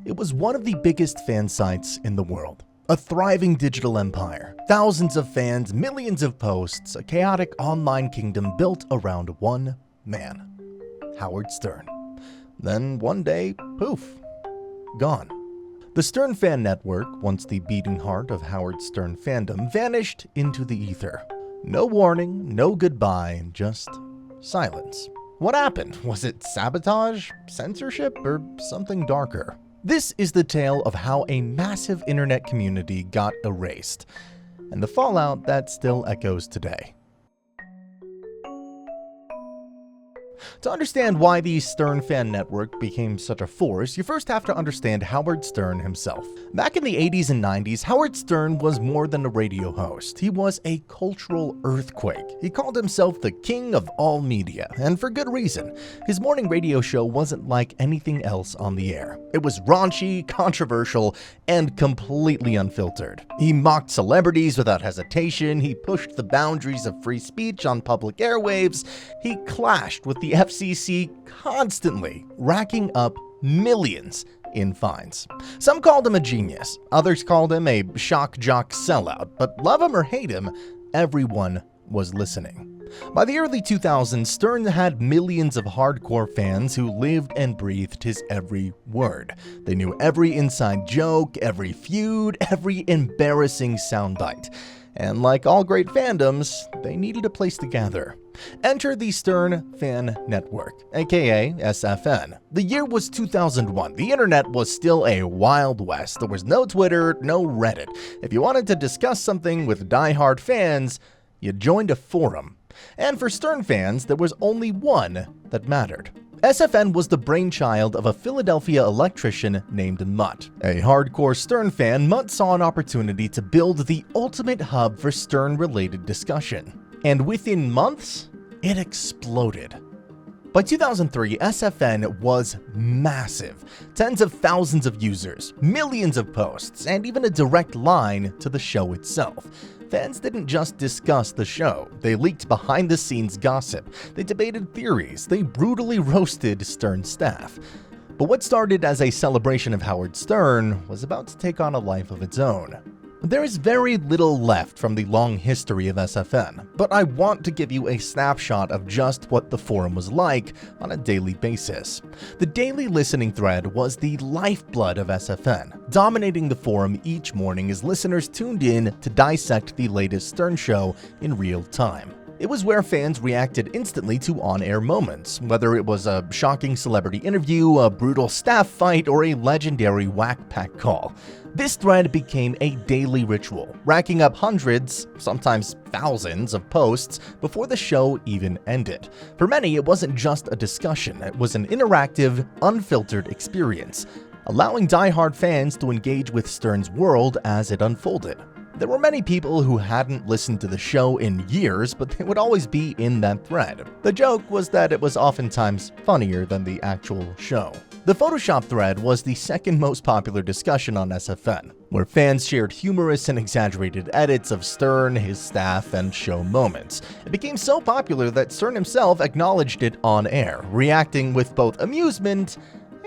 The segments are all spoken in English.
It was one of the biggest fan sites in the world. A thriving digital empire, thousands of fans, millions of posts, a chaotic online kingdom built around one man, Howard Stern. Then one day, poof, gone. The Stern Fan Network, once the beating heart of Howard Stern fandom, vanished into the ether. No warning, no goodbye, just silence. What happened? Was it sabotage, censorship, or something darker? This is the tale of how a massive internet community got erased, and the fallout that still echoes today. To understand why the Stern Fan Network became such a force, you first have to understand Howard Stern himself. Back in the 80s and 90s, Howard Stern was more than a radio host. He was a cultural earthquake. He called himself the king of all media, and for good reason. His morning radio show wasn't like anything else on the air. It was raunchy, controversial, and completely unfiltered. He mocked celebrities without hesitation. He pushed the boundaries of free speech on public airwaves. He clashed with the FCC constantly, racking up millions in fines. Some called him a genius, others called him a shock jock sellout, but love him or hate him, everyone was listening. By the early 2000s, Stern had millions of hardcore fans who lived and breathed his every word. They knew every inside joke, every feud, every embarrassing soundbite. And like all great fandoms, they needed a place to gather. Enter the Stern Fan Network, aka SFN. The year was 2001. The internet was still a wild west. There was no Twitter, no Reddit. If you wanted to discuss something with diehard fans, you joined a forum. And for Stern fans, there was only one that mattered. SFN was the brainchild of a Philadelphia electrician named Mutt. A hardcore Stern fan, Mutt saw an opportunity to build the ultimate hub for Stern-related discussion. And within months, it exploded. By 2003, SFN was massive. Tens of thousands of users, millions of posts, and even a direct line to the show itself. Fans didn't just discuss the show, they leaked behind-the-scenes gossip, they debated theories, they brutally roasted Stern staff. But what started as a celebration of Howard Stern was about to take on a life of its own. There is very little left from the long history of SFN, but I want to give you a snapshot of just what the forum was like on a daily basis. The daily listening thread was the lifeblood of SFN, dominating the forum each morning as listeners tuned in to dissect the latest Stern show in real time. It was where fans reacted instantly to on-air moments, whether it was a shocking celebrity interview, a brutal staff fight, or a legendary whack pack call. This thread became a daily ritual, racking up hundreds, sometimes thousands of posts before the show even ended. For many, it wasn't just a discussion, it was an interactive, unfiltered experience, allowing diehard fans to engage with Stern's world as it unfolded. There were many people who hadn't listened to the show in years, but they would always be in that thread. The joke was that it was oftentimes funnier than the actual show. The Photoshop thread was the second most popular discussion on SFN, where fans shared humorous and exaggerated edits of Stern, his staff, and show moments. It became so popular that Stern himself acknowledged it on air, reacting with both amusement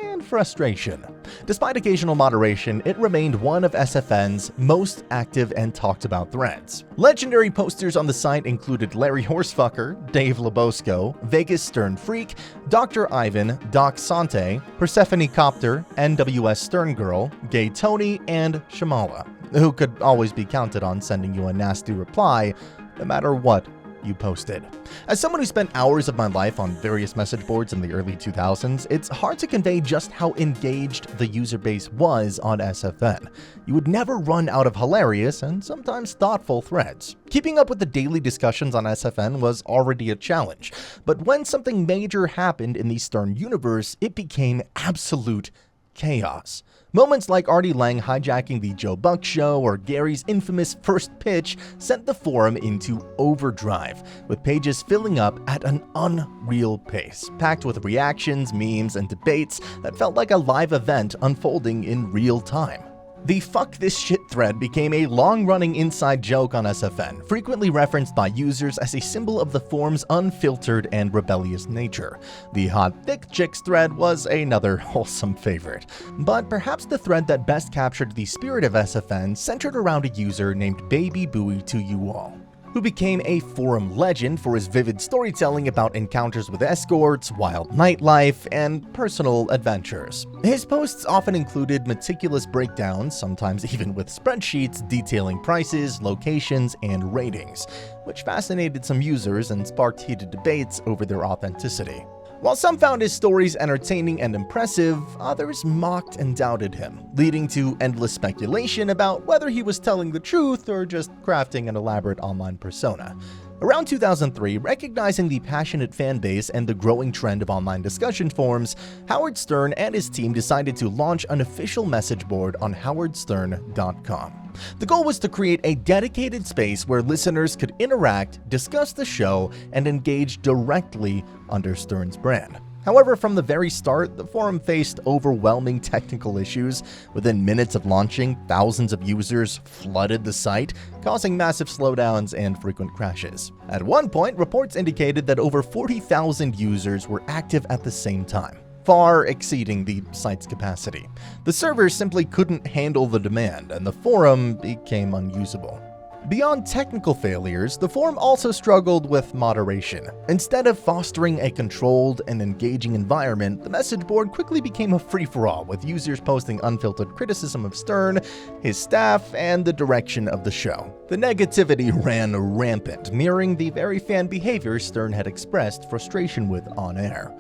and frustration. Despite occasional moderation, it remained one of SFN's most active and talked about threads. Legendary posters on the site included Larry Horsefucker, Dave Lebosco, Vegas Stern Freak, Dr. Ivan, Doc Sante, Persephone Copter, NWS Stern Girl, Gay Tony, and Shamala, who could always be counted on sending you a nasty reply, no matter what you posted. As someone who spent hours of my life on various message boards in the early 2000s, it's hard to convey just how engaged the user base was on SFN. You would never run out of hilarious and sometimes thoughtful threads. Keeping up with the daily discussions on SFN was already a challenge, but when something major happened in the Stern universe, it became absolute chaos. Moments like Artie Lang hijacking the Joe Buck show or Gary's infamous first pitch sent the forum into overdrive, with pages filling up at an unreal pace, packed with reactions, memes, and debates that felt like a live event unfolding in real time. The "fuck this shit" thread became a long-running inside joke on SFN, frequently referenced by users as a symbol of the forum's unfiltered and rebellious nature. The "hot thick chicks" thread was another wholesome favorite. But perhaps the thread that best captured the spirit of SFN centered around a user named Baby Booey to You All, who became a forum legend for his vivid storytelling about encounters with escorts, wild nightlife, and personal adventures. His posts often included meticulous breakdowns, sometimes even with spreadsheets detailing prices, locations, and ratings, which fascinated some users and sparked heated debates over their authenticity. While some found his stories entertaining and impressive, others mocked and doubted him, leading to endless speculation about whether he was telling the truth or just crafting an elaborate online persona. Around 2003, recognizing the passionate fan base and the growing trend of online discussion forums, Howard Stern and his team decided to launch an official message board on howardstern.com. The goal was to create a dedicated space where listeners could interact, discuss the show, and engage directly under Stern's brand. However, from the very start, the forum faced overwhelming technical issues. Within minutes of launching, thousands of users flooded the site, causing massive slowdowns and frequent crashes. At one point, reports indicated that over 40,000 users were active at the same time, far exceeding the site's capacity. The servers simply couldn't handle the demand, and the forum became unusable. Beyond technical failures, the forum also struggled with moderation. Instead of fostering a controlled and engaging environment, the message board quickly became a free-for-all, with users posting unfiltered criticism of Stern, his staff, and the direction of the show. The negativity ran rampant, mirroring the very fan behavior Stern had expressed frustration with on air.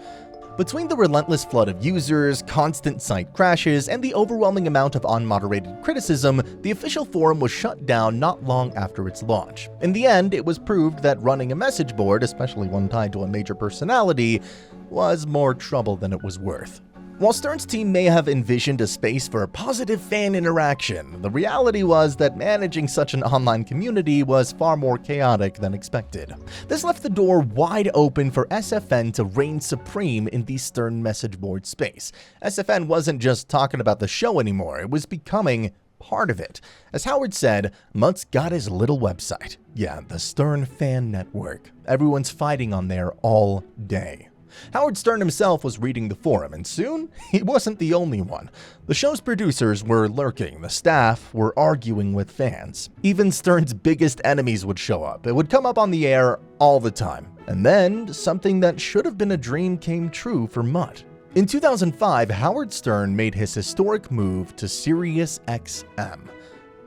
Between the relentless flood of users, constant site crashes, and the overwhelming amount of unmoderated criticism, the official forum was shut down not long after its launch. In the end, it was proved that running a message board, especially one tied to a major personality, was more trouble than it was worth. While Stern's team may have envisioned a space for positive fan interaction, the reality was that managing such an online community was far more chaotic than expected. This left the door wide open for SFN to reign supreme in the Stern message board space. SFN wasn't just talking about the show anymore, it was becoming part of it. As Howard said, Mutt's got his little website. Yeah, the Stern Fan Network. Everyone's fighting on there all day. Howard Stern himself was reading the forum, and soon, he wasn't the only one. The show's producers were lurking, the staff were arguing with fans. Even Stern's biggest enemies would show up. It would come up on the air all the time. And then, something that should have been a dream came true for Mutt. In 2005, Howard Stern made his historic move to SiriusXM.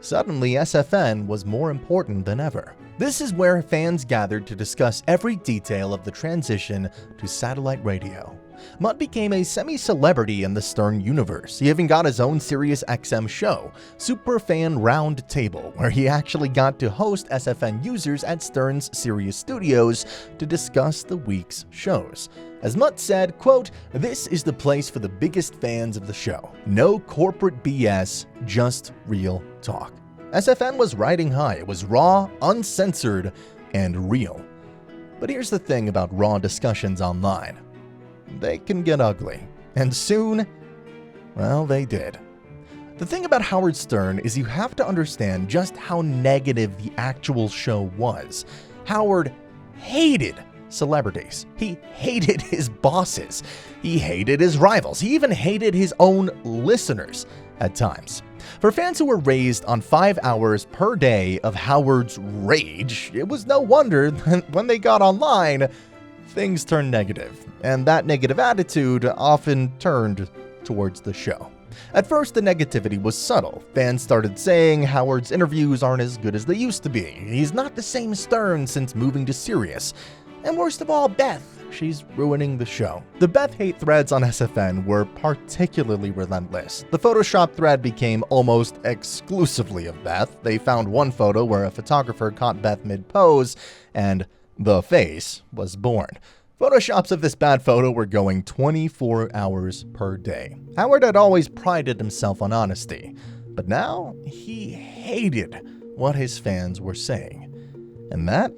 Suddenly, SFN was more important than ever. This is where fans gathered to discuss every detail of the transition to satellite radio. Mutt became a semi-celebrity in the Stern universe. He even got his own SiriusXM show, Superfan Roundtable, where he actually got to host SFN users at Stern's Sirius studios to discuss the week's shows. As Mutt said, quote, "This is the place for the biggest fans of the show. No corporate BS, just real talk." SFN was riding high. It was raw, uncensored, and real. But here's the thing about raw discussions online. They can get ugly. And soon, well, they did. The thing about Howard Stern is you have to understand just how negative the actual show was. Howard hated celebrities. He hated his bosses. He hated his rivals. He even hated his own listeners at times. For fans who were raised on 5 hours per day of Howard's rage, it was no wonder that when they got online, things turned negative. And that negative attitude often turned towards the show. At first, the negativity was subtle. Fans started saying Howard's interviews aren't as good as they used to be. He's not the same Stern since moving to Sirius. And worst of all, Beth. She's ruining the show. The Beth hate threads on SFN were particularly relentless. The Photoshop thread became almost exclusively of Beth. They found one photo where a photographer caught Beth mid-pose, and the face was born. Photoshops of this bad photo were going 24 hours per day. Howard had always prided himself on honesty, but now he hated what his fans were saying. And that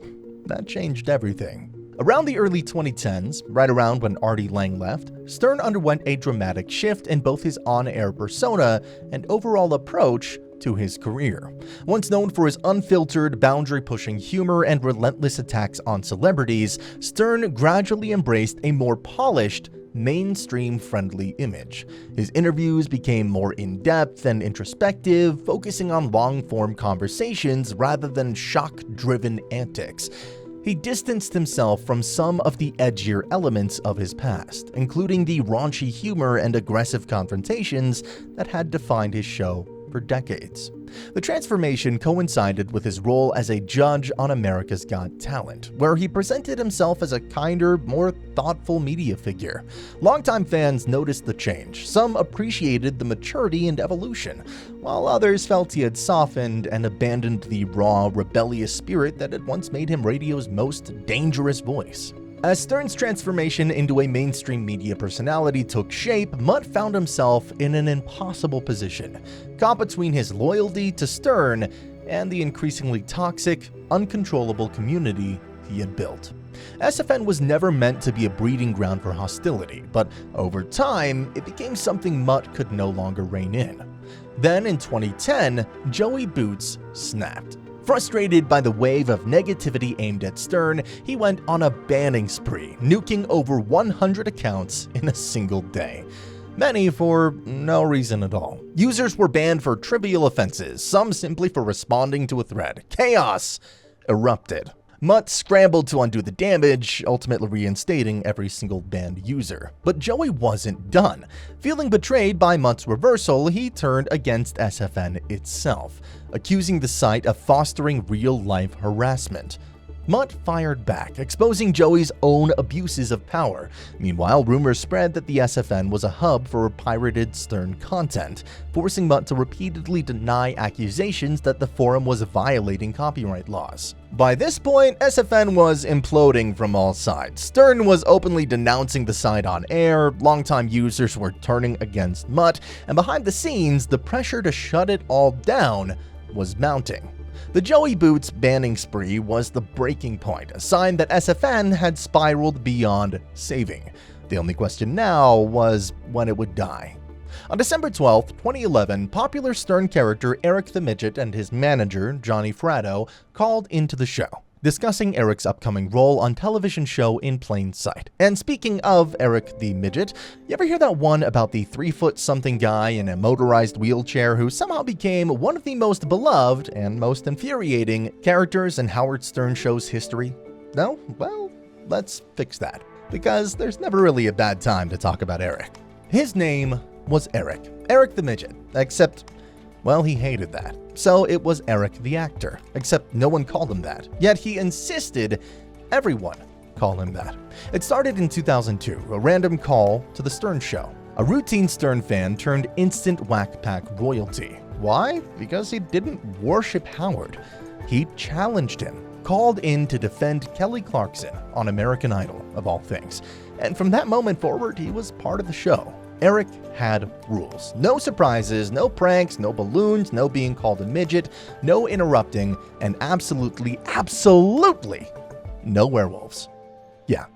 changed everything. Around the early 2010s, right around when Artie Lang left, Stern underwent a dramatic shift in both his on-air persona and overall approach to his career. Once known for his unfiltered, boundary-pushing humor and relentless attacks on celebrities, Stern gradually embraced a more polished, mainstream-friendly image. His interviews became more in-depth and introspective, focusing on long-form conversations rather than shock-driven antics. He distanced himself from some of the edgier elements of his past, including the raunchy humor and aggressive confrontations that had defined his show for decades. The transformation coincided with his role as a judge on America's Got Talent, where he presented himself as a kinder, more thoughtful media figure. Longtime fans noticed the change. Some appreciated the maturity and evolution, while others felt he had softened and abandoned the raw, rebellious spirit that had once made him radio's most dangerous voice. As Stern's transformation into a mainstream media personality took shape, Mutt found himself in an impossible position, caught between his loyalty to Stern and the increasingly toxic, uncontrollable community he had built. SFN was never meant to be a breeding ground for hostility, but over time, it became something Mutt could no longer rein in. Then in 2010, Joey Boots snapped. Frustrated by the wave of negativity aimed at Stern, he went on a banning spree, nuking over 100 accounts in a single day. Many for no reason at all. Users were banned for trivial offenses, some simply for responding to a thread. Chaos erupted. Mutt scrambled to undo the damage, ultimately reinstating every single banned user. But Joey wasn't done. Feeling betrayed by Mutt's reversal, he turned against SFN itself, accusing the site of fostering real-life harassment. Mutt fired back, exposing Joey's own abuses of power. Meanwhile, rumors spread that the SFN was a hub for pirated Stern content, forcing Mutt to repeatedly deny accusations that the forum was violating copyright laws. By this point, SFN was imploding from all sides. Stern was openly denouncing the site on air, longtime users were turning against Mutt, and behind the scenes, the pressure to shut it all down was mounting. The Joey Boots banning spree was the breaking point, a sign that SFN had spiraled beyond saving. The only question now was when it would die. On December 12, 2011, popular Stern character Eric the Midget and his manager, Johnny Fratto, called into the show, discussing Eric's upcoming role on television show In Plain Sight. And speaking of Eric the Midget, you ever hear that one about the 3-foot-something guy in a motorized wheelchair who somehow became one of the most beloved and most infuriating characters in Howard Stern show's history? No? Well, let's fix that, because there's never really a bad time to talk about Eric. His name was Eric the Midget, except, well, he hated that. So it was Eric the actor, except no one called him that. Yet he insisted everyone call him that. It started in 2002, a random call to the Stern show. A routine Stern fan turned instant whack pack royalty. Why? Because he didn't worship Howard. He challenged him, called in to defend Kelly Clarkson on American Idol, of all things. And from that moment forward, he was part of the show. Eric had rules. No surprises, no pranks, no balloons, no being called a midget, no interrupting, and absolutely no werewolves. Yeah,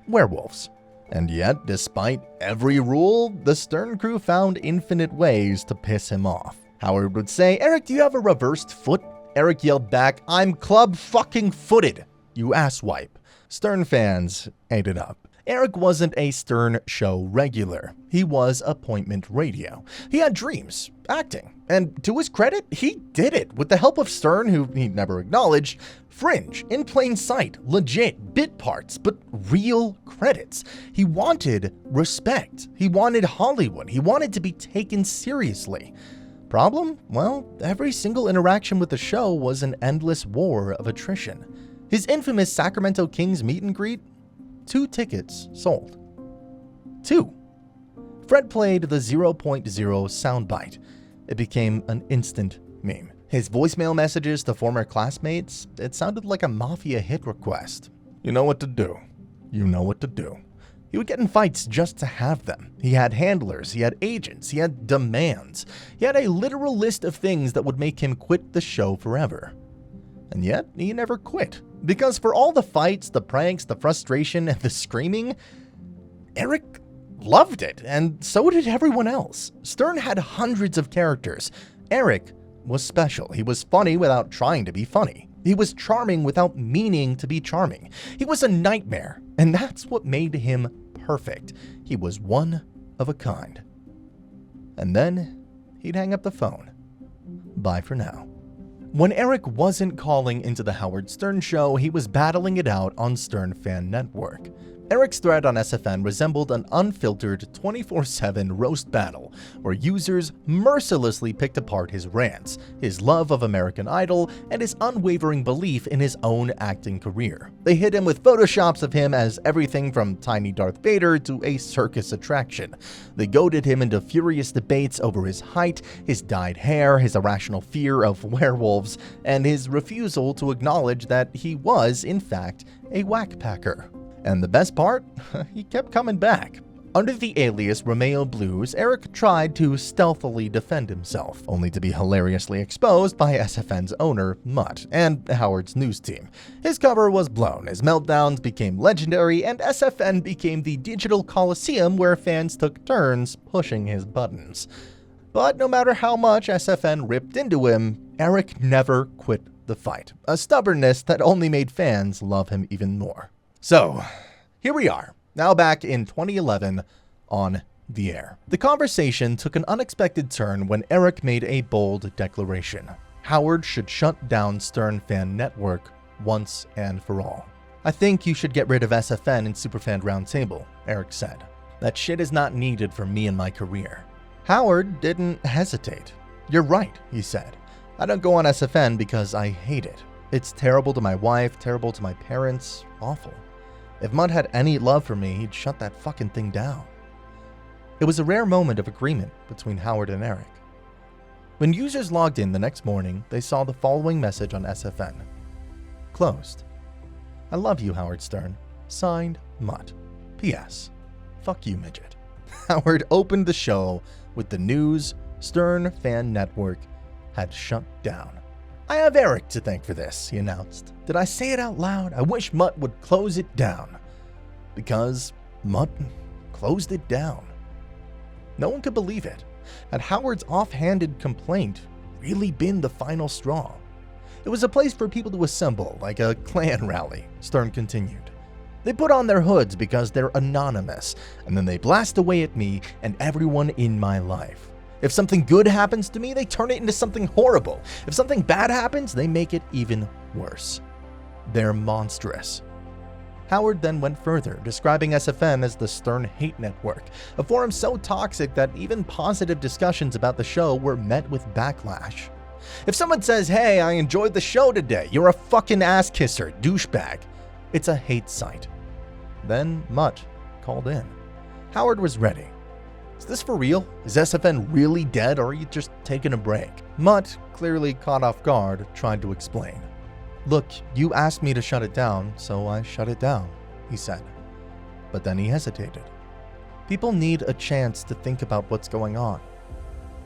werewolves. And yet, despite every rule, the Stern crew found infinite ways to piss him off. Howard would say, "Eric, do you have a reversed foot?" Eric yelled back, "I'm club-fucking-footed, you asswipe." Stern fans ate it up. Eric wasn't a Stern show regular. He was appointment radio. He had dreams, acting, and to his credit, he did it with the help of Stern, who he never acknowledged. Fringe, In Plain Sight, legit, bit parts, but real credits. He wanted respect. He wanted Hollywood. He wanted to be taken seriously. Problem? Well, every single interaction with the show was an endless war of attrition. His infamous Sacramento Kings meet and greet? 2 tickets sold. 2. Fred played the 0.0 soundbite. It became an instant meme. His voicemail messages to former classmates, it sounded like a mafia hit request. You know what to do. You know what to do. He would get in fights just to have them. He had handlers, he had agents, he had demands. He had a literal list of things that would make him quit the show forever. And yet, he never quit. Because for all the fights, the pranks, the frustration, and the screaming, Eric loved it, and so did everyone else. Stern had hundreds of characters. Eric was special. He was funny without trying to be funny. He was charming without meaning to be charming. He was a nightmare, and that's what made him perfect. He was one of a kind. And then he'd hang up the phone. Bye for now. When Eric wasn't calling into the Howard Stern show, he was battling it out on Stern Fan Network. Eric's thread on SFN resembled an unfiltered 24/7 roast battle, where users mercilessly picked apart his rants, his love of American Idol, and his unwavering belief in his own acting career. They hit him with photoshops of him as everything from tiny Darth Vader to a circus attraction. They goaded him into furious debates over his height, his dyed hair, his irrational fear of werewolves, and his refusal to acknowledge that he was, in fact, a whackpacker. And the best part? He kept coming back. Under the alias Romeo Blues, Eric tried to stealthily defend himself, only to be hilariously exposed by SFN's owner, Mutt, and Howard's news team. His cover was blown, his meltdowns became legendary, and SFN became the digital coliseum where fans took turns pushing his buttons. But no matter how much SFN ripped into him, Eric never quit the fight, a stubbornness that only made fans love him even more. So, here we are, now back in 2011 on the air. The conversation took an unexpected turn when Eric made a bold declaration. Howard should shut down Stern Fan Network once and for all. I think you should get rid of SFN and Superfan Roundtable, Eric said. That shit is not needed for me and my career. Howard didn't hesitate. You're right, he said. I don't go on SFN because I hate it. It's terrible to my wife, terrible to my parents, awful. If Mutt had any love for me, he'd shut that fucking thing down. It was a rare moment of agreement between Howard and Eric. When users logged in the next morning, they saw the following message on SFN. Closed. I love you, Howard Stern. Signed, Mutt. P.S. Fuck you, midget. Howard opened the show with the news Stern Fan Network had shut down. I have Eric to thank for this, he announced. Did I say it out loud? I wish Mutt would close it down. Because Mutt closed it down. No one could believe it. Had Howard's offhanded complaint really been the final straw? It was a place for people to assemble, like a Klan rally, Stern continued. They put on their hoods because they're anonymous, and then they blast away at me and everyone in my life. If something good happens to me, they turn it into something horrible. If something bad happens, they make it even worse. They're monstrous. Howard then went further, describing SFN as the Stern Hate Network, a forum so toxic that even positive discussions about the show were met with backlash. If someone says, hey, I enjoyed the show today, you're a fucking ass kisser, douchebag. It's a hate site. Then Mutt called in. Howard was ready. Is this for real? Is SFN really dead, or are you just taking a break? Mutt, clearly caught off guard, tried to explain. Look, you asked me to shut it down, so I shut it down, he said. But then he hesitated. People need a chance to think about what's going on.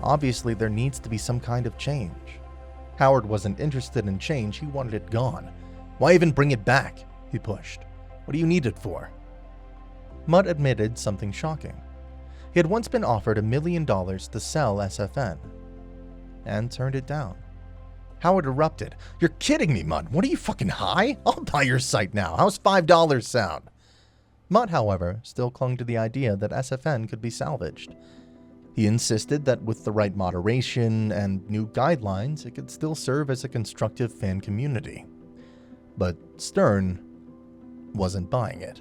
Obviously, there needs to be some kind of change. Howard wasn't interested in change, he wanted it gone. Why even bring it back? He pushed. What do you need it for? Mutt admitted something shocking. He had once been offered $1 million to sell SFN, and turned it down. Howard erupted. You're kidding me, Mutt. What are you, fucking high? I'll buy your site now. How's $5 sound? Mutt, however, still clung to the idea that SFN could be salvaged. He insisted that with the right moderation and new guidelines, it could still serve as a constructive fan community. But Stern wasn't buying it.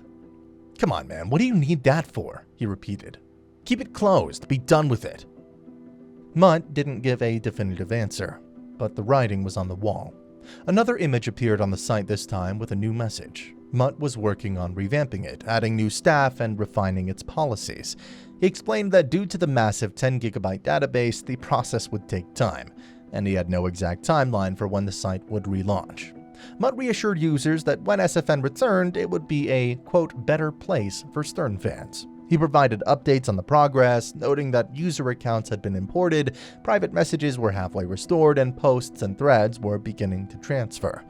Come on, man. What do you need that for? He repeated. Keep it closed. Be done with it. Mutt didn't give a definitive answer, but the writing was on the wall. Another image appeared on the site this time with a new message. Mutt was working on revamping it, adding new staff and refining its policies. He explained that due to the massive 10-gigabyte database, the process would take time, and he had no exact timeline for when the site would relaunch. Mutt reassured users that when SFN returned, it would be a, quote, better place for Stern fans. He provided updates on the progress, noting that user accounts had been imported, private messages were halfway restored, and posts and threads were beginning to transfer.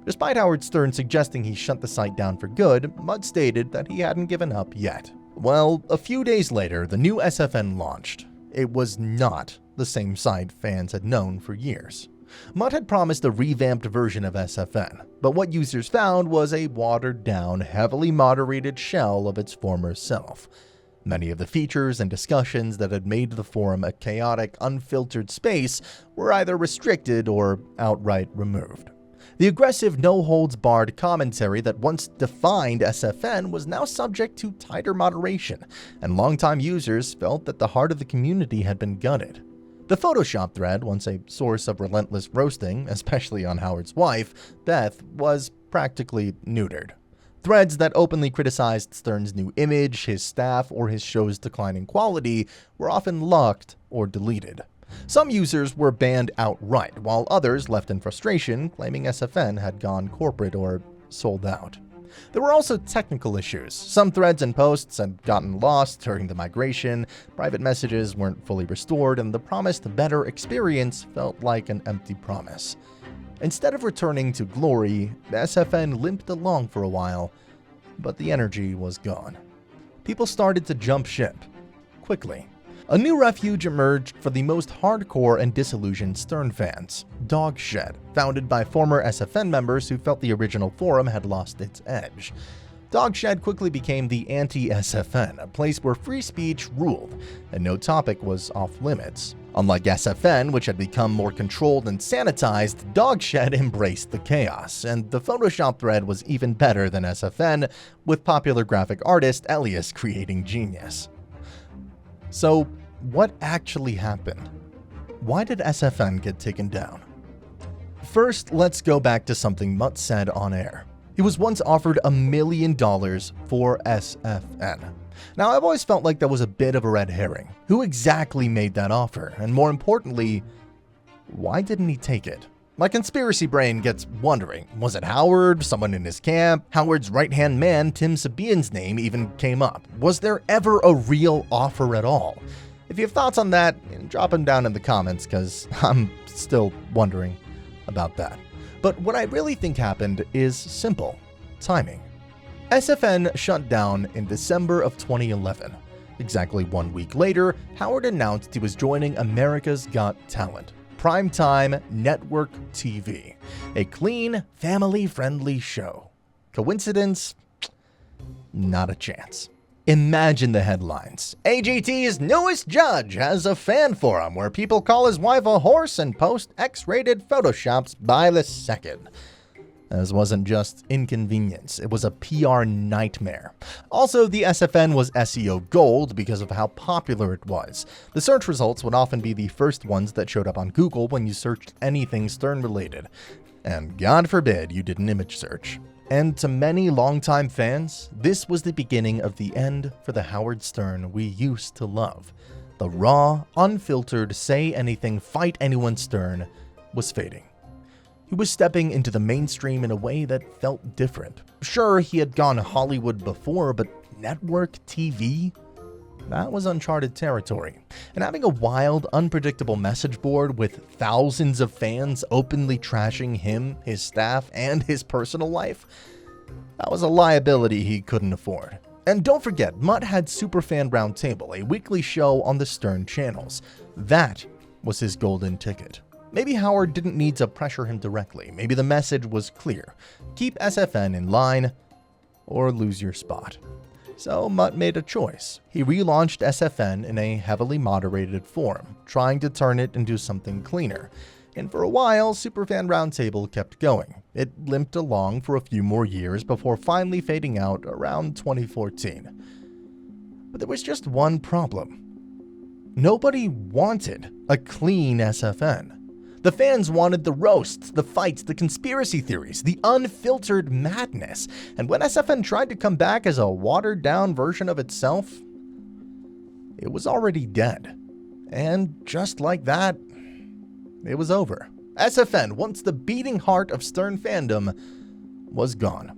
Despite Howard Stern suggesting he shut the site down for good, Mutt stated that he hadn't given up yet. Well, a few days later, the new SFN launched. It was not the same site fans had known for years. Mutt had promised a revamped version of SFN, but what users found was a watered-down, heavily moderated shell of its former self. Many of the features and discussions that had made the forum a chaotic, unfiltered space were either restricted or outright removed. The aggressive, no-holds-barred commentary that once defined SFN was now subject to tighter moderation, and longtime users felt that the heart of the community had been gutted. The Photoshop thread, once a source of relentless roasting, especially on Howard's wife, Beth, was practically neutered. Threads that openly criticized Stern's new image, his staff, or his show's declining quality were often locked or deleted. Some users were banned outright, while others left in frustration, claiming SFN had gone corporate or sold out. There were also technical issues. Some threads and posts had gotten lost during the migration, private messages weren't fully restored, and the promised better experience felt like an empty promise. Instead of returning to glory, SFN limped along for a while, but the energy was gone. People started to jump ship quickly. A new refuge emerged for the most hardcore and disillusioned Stern fans, Dogshed, founded by former SFN members who felt the original forum had lost its edge. Dogshed quickly became the anti-SFN, a place where free speech ruled, and no topic was off-limits. Unlike SFN, which had become more controlled and sanitized, Dogshed embraced the chaos, and the Photoshop thread was even better than SFN, with popular graphic artist Elias creating genius. So, what actually happened? Why did SFN get taken down? First, let's go back to something Mutt said on air. He was once offered $1 million for SFN. Now, I've always felt like that was a bit of a red herring. Who exactly made that offer? And more importantly, why didn't he take it? My conspiracy brain gets wondering, was it Howard, someone in his camp? Howard's right-hand man, Tim Sabine's name, even came up. Was there ever a real offer at all? If you have thoughts on that, drop them down in the comments, because I'm still wondering about that. But what I really think happened is simple: timing. SFN shut down in December of 2011. Exactly 1 week later, Howard announced he was joining America's Got Talent, primetime network TV, a clean, family-friendly show. Coincidence? Not a chance. Imagine the headlines. AGT's newest judge has a fan forum where people call his wife a horse and post X-rated photoshops by the second. This wasn't just inconvenience, it was a PR nightmare. Also, the SFN was SEO gold because of how popular it was. The search results would often be the first ones that showed up on Google when you searched anything Stern related. And God forbid you did an image search. And to many longtime fans, this was the beginning of the end for the Howard Stern we used to love. The raw, unfiltered, say anything, fight anyone Stern was fading. He was stepping into the mainstream in a way that felt different. Sure, he had gone Hollywood before, but network TV? That was uncharted territory. And having a wild, unpredictable message board with thousands of fans openly trashing him, his staff, and his personal life, that was a liability he couldn't afford. And don't forget, Mutt had Superfan Roundtable, a weekly show on the Stern channels. That was his golden ticket. Maybe Howard didn't need to pressure him directly. Maybe the message was clear: keep SFN in line or lose your spot. So Mutt made a choice. He relaunched SFN in a heavily moderated form, trying to turn it into something cleaner. And for a while, Superfan Roundtable kept going. It limped along for a few more years before finally fading out around 2014. But there was just one problem. Nobody wanted a clean SFN. The fans wanted the roasts, the fights, the conspiracy theories, the unfiltered madness. And when SFN tried to come back as a watered-down version of itself, it was already dead. And just like that, it was over. SFN, once the beating heart of Stern fandom, was gone.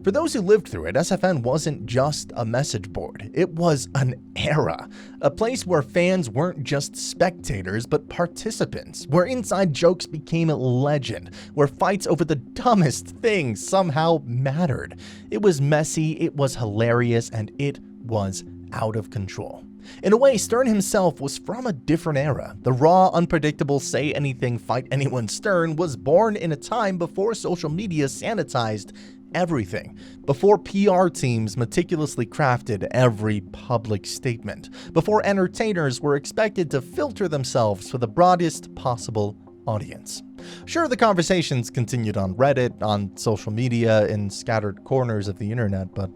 For those who lived through it, SFN wasn't just a message board. It was an era. A place where fans weren't just spectators, but participants. Where inside jokes became a legend. Where fights over the dumbest things somehow mattered. It was messy, it was hilarious, and it was out of control. In a way, Stern himself was from a different era. The raw, unpredictable, say anything, fight anyone Stern was born in a time before social media sanitized everything, before PR teams meticulously crafted every public statement, before entertainers were expected to filter themselves for the broadest possible audience. Sure, the conversations continued on Reddit, on social media, in scattered corners of the internet, but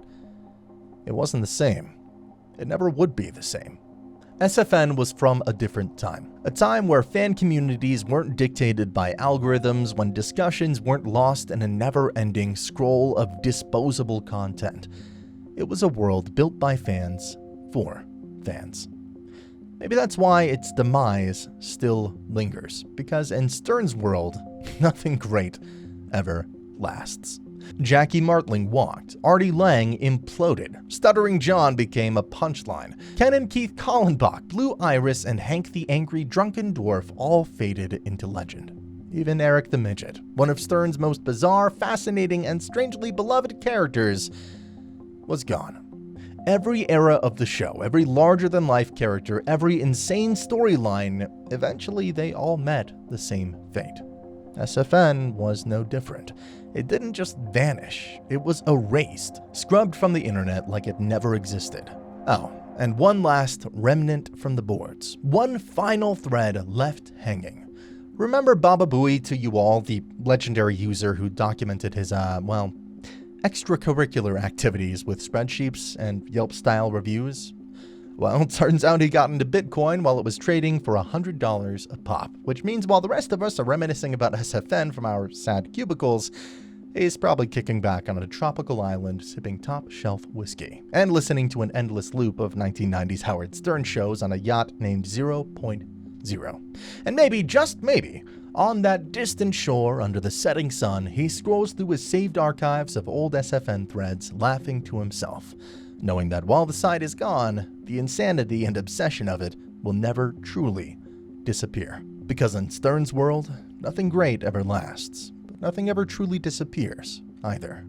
it wasn't the same. It never would be the same. SFN was from a different time. A time where fan communities weren't dictated by algorithms, when discussions weren't lost in a never-ending scroll of disposable content. It was a world built by fans for fans. Maybe that's why its demise still lingers, because in Stern's world, nothing great ever lasts. Jackie Martling walked, Artie Lang imploded, Stuttering John became a punchline, Ken and Keith Kallenbach, Blue Iris, and Hank the Angry Drunken Dwarf all faded into legend. Even Eric the Midget, one of Stern's most bizarre, fascinating, and strangely beloved characters, was gone. Every era of the show, every larger-than-life character, every insane storyline, eventually they all met the same fate. SFN was no different. It didn't just vanish, it was erased, scrubbed from the internet like it never existed. Oh, and one last remnant from the boards. One final thread left hanging. Remember Baba Booey to you all, the legendary user who documented his, extracurricular activities with spreadsheets and Yelp-style reviews? Well, it turns out he got into Bitcoin while it was trading for $100 a pop, which means while the rest of us are reminiscing about SFN from our sad cubicles, he's probably kicking back on a tropical island, sipping top-shelf whiskey, and listening to an endless loop of 1990s Howard Stern shows on a yacht named 0.0. And maybe, just maybe, on that distant shore under the setting sun, he scrolls through his saved archives of old SFN threads, laughing to himself, knowing that while the site is gone, the insanity and obsession of it will never truly disappear. Because in Stern's world, nothing great ever lasts, but nothing ever truly disappears either.